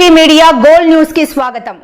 TV media gold news కి స్వాగతం.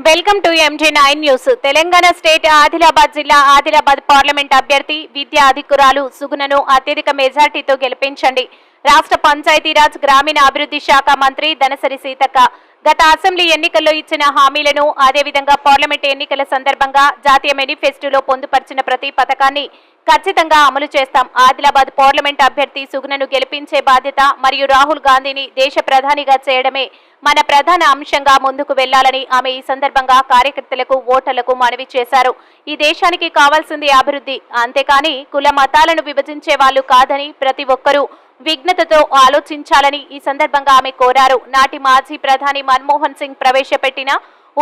Welcome to MJ9 news. Telangana state Adilabad జిల్లా ఆదిలాబాద్ పార్లమెంట్ అభ్యర్థి విద్యా అధికారులు సుగుణను అత్యధిక మెజార్టీతో గెలిపించండి. రాష్ట్ర పంచాయతీరాజ్ గ్రామీణ అభివృద్ధి శాఖ మంత్రి ధనసరి సీతక్క గత అసెంబ్లీ ఎన్నికల్లో ఇచ్చిన హామీలను అదేవిధంగా పార్లమెంట్ ఎన్నికల సందర్భంగా జాతీయ మేనిఫెస్టోలో పొందుపరిచిన ప్రతి పథకాన్ని ఖచ్చితంగా అమలు చేస్తాం. ఆదిలాబాద్ పార్లమెంట్ అభ్యర్థి సుగుణను గెలిపించే బాధ్యత మరియు రాహుల్ గాంధీని దేశ ప్రధానిగా చేయడమే మన ప్రధాన అంశంగా ముందుకు వెళ్లాలని ఆమె ఈ సందర్భంగా కార్యకర్తలకు ఓటర్లకు మనవి చేశారు. ఈ దేశానికి కావాల్సింది అభివృద్ధి, అంతేకాని కుల మతాలను విభజించే వాళ్ళు కాదని ప్రతి ఒక్కరూ విఘ్నతతో ఆలోచించాలని ఈ సందర్భంగా ఆమె కోరారు. నాటి మాజీ ప్రధాని మన్మోహన్ సింగ్ ప్రవేశపెట్టిన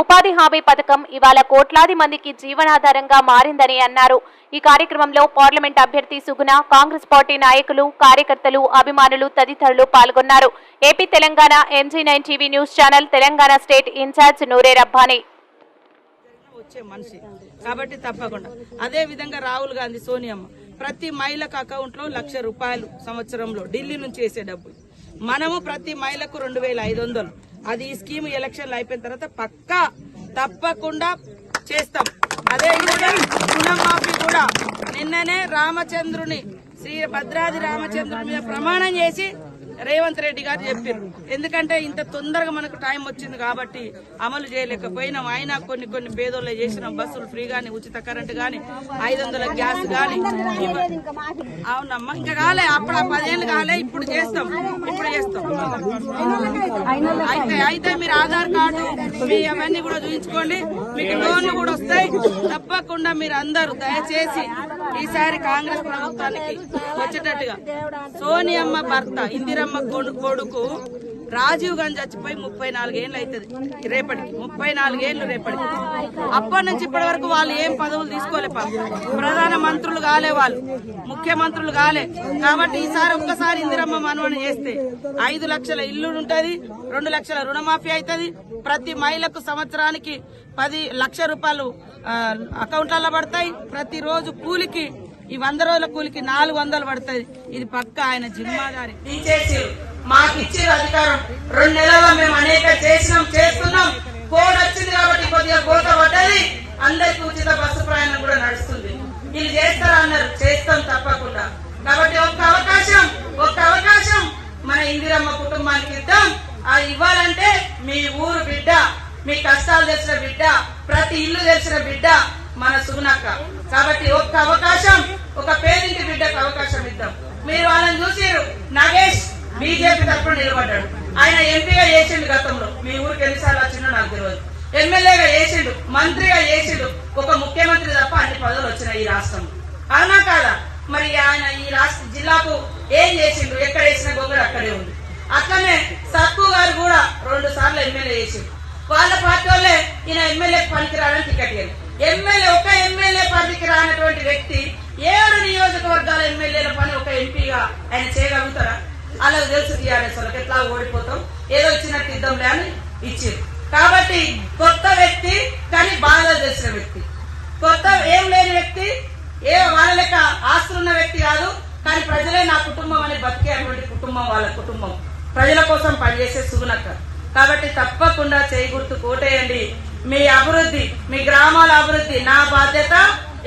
ఉపాధి హామీ పథకం ఇవాళ కోట్లాది మందికి జీవనాధారంగా మారిందని అన్నారు. ఈ కార్యక్రమంలో పార్లమెంట్ అభ్యర్థి సుగుణ, కాంగ్రెస్ పార్టీ నాయకులు, కార్యకర్తలు, అభిమానులు తదితరులు పాల్గొన్నారు. AP Telangana MJ9 TV news channel Telangana state incharge Noore Rabbani. వచ్చే మనిషి కాబట్టి తప్పకుండా అదే విధంగా రాహుల్ గాంధీ, సోనియమ్మ ప్రతి మహిళకు అకౌంట్ లో ₹1,00,000 సంవత్సరంలో ఢిల్లీ నుంచి వేసే డబ్బులు. మనము ప్రతి మహిళకు 2,500. అది ఈ స్కీమ్ ఎలక్షన్లు అయిపోయిన తర్వాత పక్కా తప్పకుండా చేస్తాం. అదే విధంగా రుణమాఫీ కూడా నిన్ననే రామచంద్రుని, శ్రీ భద్రాది రామచంద్రుని మీద ప్రమాణం చేసి రేవంత్ రెడ్డి గారు చెప్పారు. ఎందుకంటే ఇంత తొందరగా మనకు టైం వచ్చింది కాబట్టి అమలు చేయలేకపోయినాం. అయినా కొన్ని పేదోళ్ళు చేసినాం. బస్సులు ఫ్రీ గానీ, ఉచిత కరెంట్ గానీ, 500 గ్యాస్ గానీ. అవునమ్మా, ఇంకా కాలే, అప్పుడు 10 ఏళ్ళు కాలే, ఇప్పుడు చేస్తాం. అయితే మీరు ఆధార్ కార్డు మీ అవన్నీ కూడా చూపించుకోండి, మీకు లోన్లు కూడా వస్తాయి. తప్పకుండా మీరు అందరూ దయచేసి ఈసారి కాంగ్రెస్ ప్రభుత్వానికి వచ్చేటట్టుగా. సోనియమ్మ భర్త ఇందిరమ్మ కొడుకు రాజీవ్ గాంధీ చచ్చిపోయి 34 ఏళ్ళు అవుతుంది రేపటికి. 34 ఏళ్ళు రేపటికి. అప్పటి నుంచి ఇప్పటి వరకు వాళ్ళు ఏం పదవులు తీసుకోలే. ప్రధాన మంత్రులు కాలే, వాళ్ళు ముఖ్యమంత్రులు కాలే. కాబట్టి ఈసారి ఒక్కసారి ఇందిరమ్మ మనవని చేస్తే 5 లక్షల ఇల్లు ఉంటది, 2 లక్షల రుణమాఫీ అవుతుంది. ప్రతి మహిళకు సంవత్సరానికి 10 లక్షల రూపాయలు అకౌంట్లలో పడతాయి. ప్రతిరోజు కూలికి, ఈ 100 రోజుల కూలికి 400 పడుతుంది. ఇది పక్క ఆయన జిమ్మాదారి తీసేసి మాకు ఇచ్చిన అధికారం 2 నెలల్లో మేము అనేక చేస్తున్నాం. కోడ్ వచ్చింది కాబట్టి కొద్దిగా కోత పడ్డది. అందరికి ఉచిత బస్సు ప్రయాణం కూడా నడుస్తుంది. వీళ్ళు చేస్తారా అన్నారు, చేస్తాం తప్పకుండా. కాబట్టి ఒక్క అవకాశం మన ఇందిరమ్మ కుటుంబానికి ఇద్దాం. అది ఇవ్వాలంటే మీ ఊరు బిడ్డ, మీ కష్టాలు తెలిసిన బిడ్డ, ప్రతి ఇల్లు తెలిసిన బిడ్డ మన సుగుణక్క. కాబట్టి ఒక్క అవకాశం, ఒక పేదింటి బిడ్డకు అవకాశం ఇద్దాం. మీరు వాళ్ళని చూసిరు. నగేష్ బీజేపీ తరఫున నిలబడ్డాడు. ఆయన ఎంపీగా చేసిండు గతంలో. మీ ఊరికి ఎన్నిసార్లు వచ్చిండో నాకు తెలియదు. ఎమ్మెల్యేగా చేసిండు, మంత్రిగా చేసిండు. ఒక ముఖ్యమంత్రి తప్ప అన్ని పదవులు వచ్చినాయి ఈ రాష్ట్రంలో. అవునా కాదా? మరి ఆయన ఈ రాష్ట్ర జిల్లాకు ఏం చేసిండు? ఎక్కడ వేసిన గొంగడు అక్కడే ఉంది. అట్లనే సక్కు గారు కూడా 2 సార్లు ఎమ్మెల్యే చేసిండు. వాళ్ళ పార్టీ వాళ్ళే ఈయన ఎమ్మెల్యేకి పనికిరాలని టికెట్ ఇవ్వాలి. ఒక ఎమ్మెల్యే పనికి రానటువంటి వ్యక్తి 7 నియోజకవర్గాల ఎమ్మెల్యేల పని ఒక ఎంపీగా ఆయన చేయగలుగుతారా? అలా తెలుసు టీఆర్ఎస్ వాళ్ళకి ఎట్లా ఓడిపోతాం, ఏదో ఇచ్చినట్టు ఇద్దాంలే అని ఇచ్చారు. కాబట్టి కొత్త వ్యక్తి, కానీ బాగా తెలిసిన వ్యక్తి, కొత్త ఏం లేని వ్యక్తి, వాళ్ళ లెక్క ఆస్తులున్న వ్యక్తి కాదు. కానీ ప్రజలే నా కుటుంబం అని బతికేటువంటి కుటుంబం, వాళ్ళ కుటుంబం, ప్రజల కోసం పనిచేసే సుగుణక్క. కాబట్టి తప్పకుండా చేయి గుర్తు కోటేయండి. మీ అభివృద్ధి, మీ గ్రామాల అభివృద్ధి నా బాధ్యత,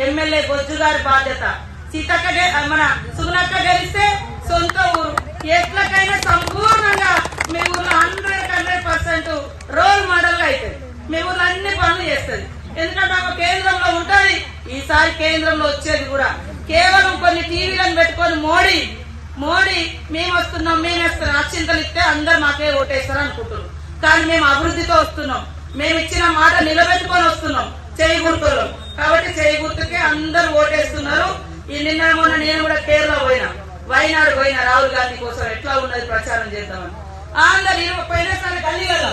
ఎమ్మెల్యే బొజ్జు గారి బాధ్యత. సీతక్క మన సుగుణక్క గెలిస్తే సొంత ఊరు ఎట్లకైనా సంపూర్ణంగా మీ ఊర్లో 100% రోల్ మోడల్ గా అవుతుంది. మీ ఊర్లో అన్ని పనులు చేస్తుంది. ఎందుకంటే ఆమె కేంద్రంలో ఉంటది. ఈసారి కేంద్రంలో వచ్చేది కూడా కేవలం కొన్ని టీవీలను పెట్టుకొని మోడీ మేము వస్తున్నాం అక్షింతలు ఇస్తే అందరు మాకే ఓటేస్తారు అనుకుంటున్నాం. కానీ మేము అభివృద్ధితో వస్తున్నాం. మేము ఇచ్చిన మాట నిలబెట్టుకొని వస్తున్నాం చేయి గుర్తులో. కాబట్టి చేయి గుర్తుకే అందరూ ఓటేస్తున్నారు. ఈ నిన్న మొన్న నేను కూడా కేరళ పోయినా, వైనాడు పోయినా, రాహుల్ గాంధీ కోసం ఎట్లా ఉన్నది ప్రచారం చేద్దామని. అందరు పోయినసారి గల్లీ కదా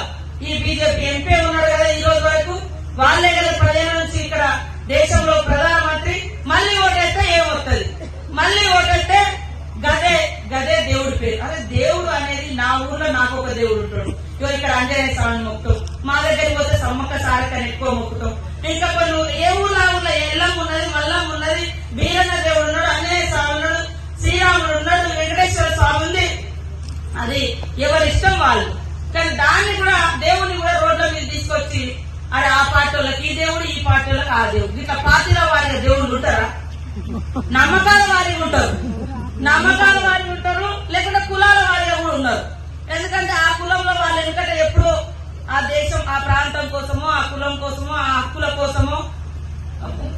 ఈ బీజేపీ ఎంపీ ఉన్నాడు కదా, ఈ రోజు వరకు వాళ్ళే కదా ప్రజల నుంచి ఇక్కడ దేశంలో ప్రధానమంత్రి. మళ్ళీ ఓటేస్తే ఏమవుతుంది? మళ్ళీ ఓటేస్తే గదే దేవుడి పేరు. అదే దేవుడు అనేది నా ఊర్లో నాకు ఒక దేవుడు ఉంటాడు. ఇక్కడ ఆంజనేయ స్వామిని మొక్కుతాం, మా దగ్గరికి పోతే సమ్మక్క సారక్కని ఎక్కువ మొక్కుతాం. ఇంకా కొన్ని ఏ ఊర్లో ఎల్లమ్మ ఉన్నది, మల్లమ్మ ఉన్నది, బీరన్న దేవుడు ఉన్నాడు, ఆంజనేయ స్వామి ఉన్నాడు, శ్రీరాముడు ఉన్నాడు, వెంకటేశ్వర స్వామి ఉంది. అది ఎవరి ఇష్టం వాళ్ళు. వాళ్ళకి ఈ దేవుడు, ఈ పార్టీ వాళ్ళకి ఆ దేవుడు. ఇట్లా పార్టీల వారిగా దేవుళ్ళు ఉంటారా? నమ్మకాల వారిగా ఉంటారు, నమ్మకాల వారిగా ఉంటారు, లేకుంటే కులాల వారిగా కూడా ఉన్నారు. ఎందుకంటే ఆ కులంలో వాళ్ళు ఎందుకంటే ఎప్పుడో ఆ దేశం, ఆ ప్రాంతం కోసమో, ఆ కులం కోసమో, ఆ హక్కుల కోసమో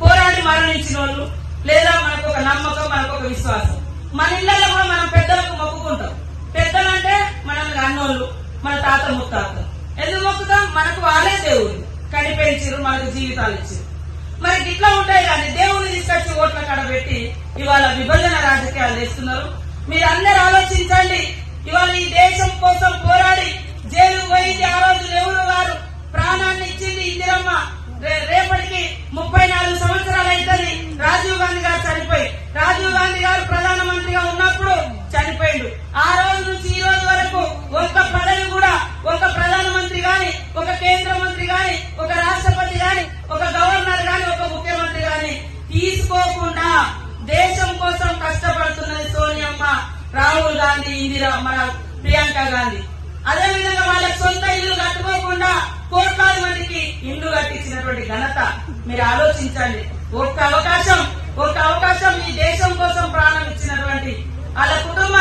పోరాడి మరణించిన వాళ్ళు, లేదా మనకు ఒక నమ్మకం, మనకు ఒక విశ్వాసం. మన ఇళ్లలో కూడా మనం పెద్దలకు మొక్కుకుంటాం. పెద్దలు అంటే మనల్ని అన్నోళ్ళు, మన తాత ముత్తాతలు. ఎందుకు మొక్కుతాం? మనకు వాళ్ళే దేవుడు, కనిపెంచారు, మనకు జీవితాలు ఇచ్చారు. మరి ఇట్లా ఉంటాయి కానీ దేవుడిని తీసుకొచ్చి ఓట్ల కాడ పెట్టి ఇవాళ విభజన రాజకీయాలు చేస్తున్నారు. మీరు అందరు ఆలోచించండి. ఇవాళ ఈ దేశం కోసం పోరాడి జైలు పోయింది ఆ రోజు నెహ్రూ గారు, ప్రాణాన్ని ఇచ్చింది ఇందిరమ్మ. రేపటికి 34 సంవత్సరాలు అవుతుంది రాజీవ్ గాంధీ గారు చనిపోయి. రాజీవ్ గాంధీ గారు ప్రధానమంత్రిగా ఉన్నప్పుడు చనిపోయిండు. ఆ రోజు నుంచి ఈ రోజు వరకు ఒక్క పదవి కూడా, ఒక ప్రధానమంత్రి గాని, ఒక కేంద్ర మంత్రి గాని, ఒక రాష్ట్రపతి గాని, ఒక గవర్నర్ గాని, ఒక ముఖ్యమంత్రి గాని తీసుకోకుండా దేశం కోసం కష్టపడుతున్నది సోనియమ్మ, రాహుల్ గాంధీ, ఇందిరా, మన ప్రియాంక గాంధీ. అదేవిధంగా వాళ్ళకి సొంత ఇల్లు కట్టుకోకుండా కోట్లాది మందికి ఇల్లు కట్టించినటువంటి ఘనత. మీరు ఆలోచించండి. ఒక్క అవకాశం ఈ దేశం కోసం ప్రాణం ఇచ్చినటువంటి వాళ్ళ కుటుంబ